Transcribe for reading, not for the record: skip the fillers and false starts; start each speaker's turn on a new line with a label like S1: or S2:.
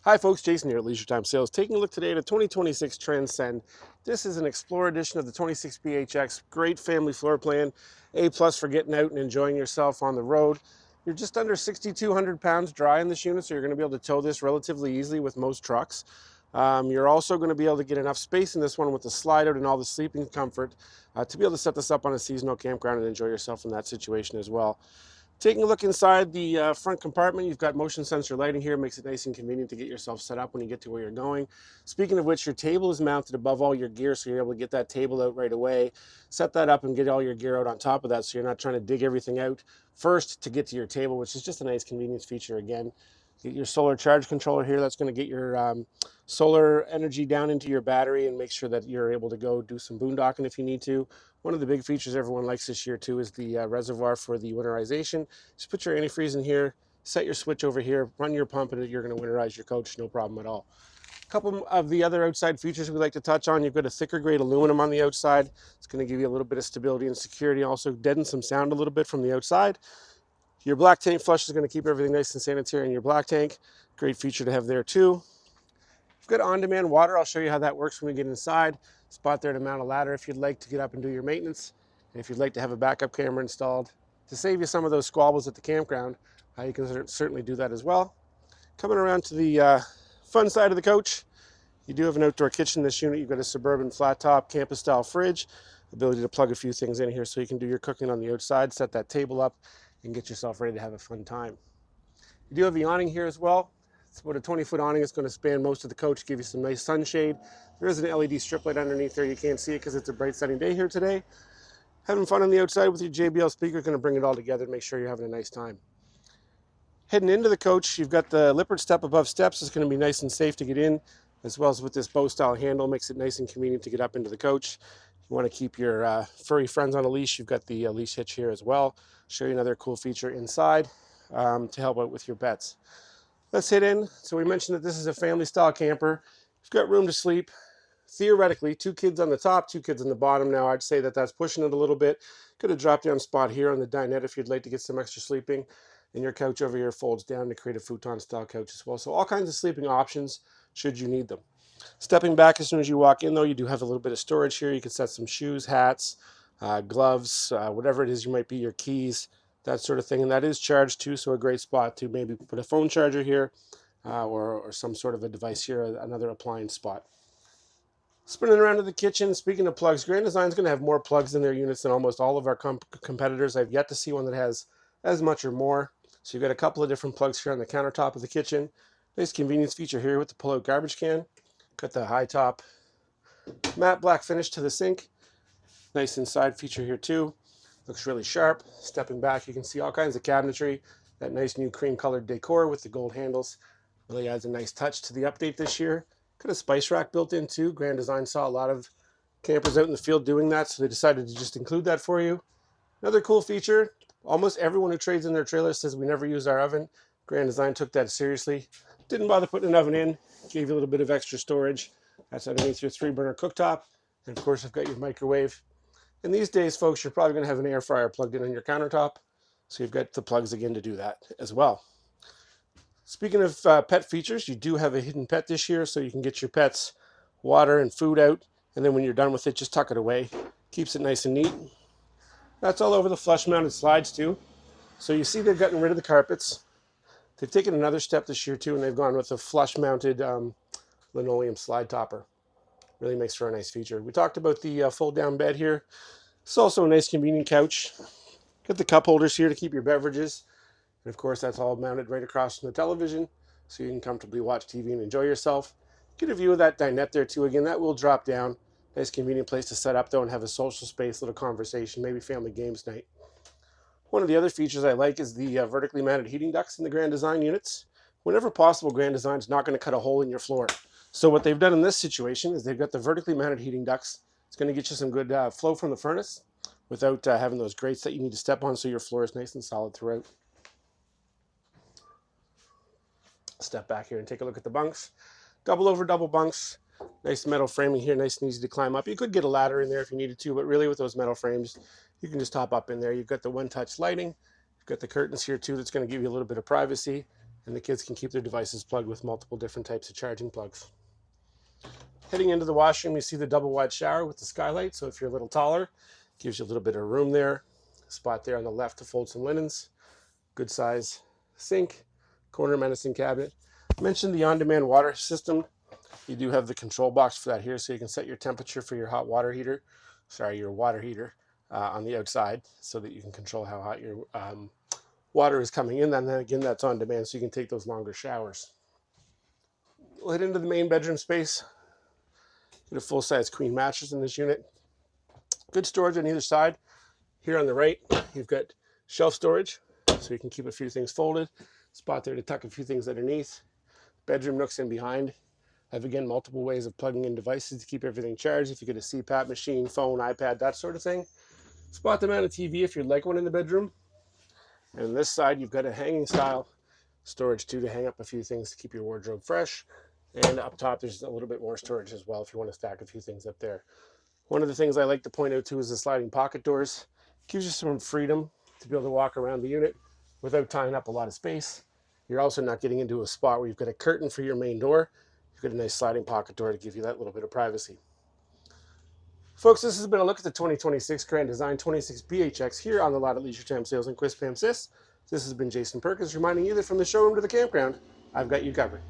S1: Hi folks, Jason here at Leisure Time Sales. Taking a look today at a 2026 Transcend. This is an Explorer edition of the 26BHX. Great family floor plan. A plus for getting out and enjoying yourself on the road. You're just under 6,200 pounds dry in this unit, so you're going to be able to tow this relatively easily with most trucks. You're also going to be able to get enough space in this one with the slide out and all the sleeping comfort to be able to set this up on a seasonal campground and enjoy yourself in that situation as well. Taking a look inside the front compartment, you've got motion sensor lighting here. Makes it nice and convenient to get yourself set up when you get to where you're going. Speaking of which, your table is mounted above all your gear, so you're able to get that table out right away, set that up and get all your gear out on top of that, so you're not trying to dig everything out first to get to your table, which is just a nice convenience feature again. Get your solar charge controller here. That's going to get your solar energy down into your battery and make sure that you're able to go do some boondocking if you need to. One of the big features everyone likes this year too is the reservoir for the winterization. Just put your antifreeze in here, set your switch over here, run your pump, and you're going to winterize your coach, no problem at all. A couple of the other outside features we like to touch on. You've got a thicker grade aluminum on the outside. It's going to give you a little bit of stability and security, also deaden some sound a little bit from the outside. Your black tank flush is going to keep everything nice and sanitary in your black tank. Great feature to have there too. We've got on-demand water. I'll show you how that works when we get inside. Spot there to mount a ladder if you'd like to get up and do your maintenance. And if you'd like to have a backup camera installed to save you some of those squabbles at the campground, you can certainly do that as well. Coming around to the fun side of the coach, you do have an outdoor kitchen in this unit. You've got a Suburban flat top campus style fridge, ability to plug a few things in here so you can do your cooking on the outside, set that table up, and get yourself ready to have a fun time. You do have the awning here as well. It's about a 20-foot awning. It's going to span most of the coach, give you some nice sunshade. There is an LED strip light underneath there. You can't see it because it's a bright sunny day here today. Having fun on the outside with your JBL speaker is going to bring it all together and make sure you're having a nice time. Heading into the coach, you've got the Lippert step above steps. It's going to be nice and safe to get in, as well as with this bow style handle. Makes it nice and convenient to get up into the coach. You want to keep your furry friends on a leash. You've got the leash hitch here as well. Show you another cool feature inside to help out with your pets. Let's hit in. So we mentioned that this is a family style camper. You've got room to sleep. Theoretically, 2 kids on the top, 2 kids on the bottom. Now I'd say that that's pushing it a little bit. Could have drop down spot here on the dinette if you'd like to get some extra sleeping. And your couch over here folds down to create a futon style couch as well. So all kinds of sleeping options should you need them. Stepping back as soon as you walk in though, you do have a little bit of storage here. You can set some shoes, hats, gloves, whatever it is you might be, your keys, that sort of thing. And that is charged too, so a great spot to maybe put a phone charger here or some sort of a device here, another appliance spot. Spinning around to the kitchen, speaking of plugs, Grand Design is going to have more plugs in their units than almost all of our competitors. I've yet to see one that has as much or more. So you've got a couple of different plugs here on the countertop of the kitchen. Nice convenience feature here with the pull-out garbage can. Got the high top matte black finish to the sink. Nice inside feature here too. Looks really sharp. Stepping back, you can see all kinds of cabinetry. That nice new cream colored decor with the gold handles really adds a nice touch to the update this year. Got a spice rack built in too. Grand Design saw a lot of campers out in the field doing that, so they decided to just include that for you. Another cool feature, almost everyone who trades in their trailer says we never use our oven. Grand Design took that seriously. Didn't bother putting an oven in. Gave you a little bit of extra storage. That's underneath your 3-burner cooktop. And of course, I've got your microwave. And these days, folks, you're probably going to have an air fryer plugged in on your countertop. So you've got the plugs again to do that as well. Speaking of pet features, you do have a hidden pet this year, so you can get your pets water and food out. And then when you're done with it, just tuck it away. Keeps it nice and neat. That's all over the flush-mounted slides too. So you see they've gotten rid of the carpets. They've taken another step this year too, and they've gone with a flush-mounted linoleum slide topper. Really makes for a nice feature. We talked about the fold-down bed here. It's also a nice convenient couch. Got the cup holders here to keep your beverages. And of course, that's all mounted right across from the television, so you can comfortably watch TV and enjoy yourself. Get a view of that dinette there too. Again, that will drop down. Nice convenient place to set up though and have a social space, little conversation, maybe family games night. One of the other features I like is the vertically mounted heating ducts in the Grand Design units. Whenever possible, Grand Design is not going to cut a hole in your floor. So what they've done in this situation is they've got the vertically mounted heating ducts. It's going to get you some good flow from the furnace without having those grates that you need to step on, so your floor is nice and solid throughout. Step back here and take a look at the bunks. Double over double bunks. Nice metal framing here, nice and easy to climb up. You could get a ladder in there if you needed to, but really with those metal frames, you can just hop up in there. You've got the one-touch lighting. You've got the curtains here too that's going to give you a little bit of privacy. and the kids can keep their devices plugged with multiple different types of charging plugs. Heading into the washroom, you see the double wide shower with the skylight, so if you're a little taller, gives you a little bit of room there. Spot there on the left to fold some linens. Good size sink, corner medicine cabinet. I mentioned the on-demand water system. You do have the control box for that here, so you can set your temperature for your hot water heater, your water heater on the outside, so that you can control how hot your water is coming in. And then again, that's on demand, so you can take those longer showers. We'll head into the main bedroom space. Get a full-size queen mattress in this unit. Good storage on either side. Here on the right, you've got shelf storage, so you can keep a few things folded. Spot there to tuck a few things underneath. Bedroom nooks in behind. Have, again, multiple ways of plugging in devices to keep everything charged. If you get a CPAP machine, phone, iPad, that sort of thing. Spot to mount a TV if you'd like one in the bedroom. And on this side, you've got a hanging style storage too, to hang up a few things to keep your wardrobe fresh. And up top, there's a little bit more storage as well if you want to stack a few things up there. One of the things I like to point out too is the sliding pocket doors. Gives you some freedom to be able to walk around the unit without tying up a lot of space. You're also not getting into a spot where you've got a curtain for your main door. You've got a nice sliding pocket door to give you that little bit of privacy. Folks, this has been a look at the 2026 Grand Design 26BHX here on the lot at Leisure Time Sales in Quispam Sis. This has been Jason Perkins reminding you that from the showroom to the campground, I've got you covered.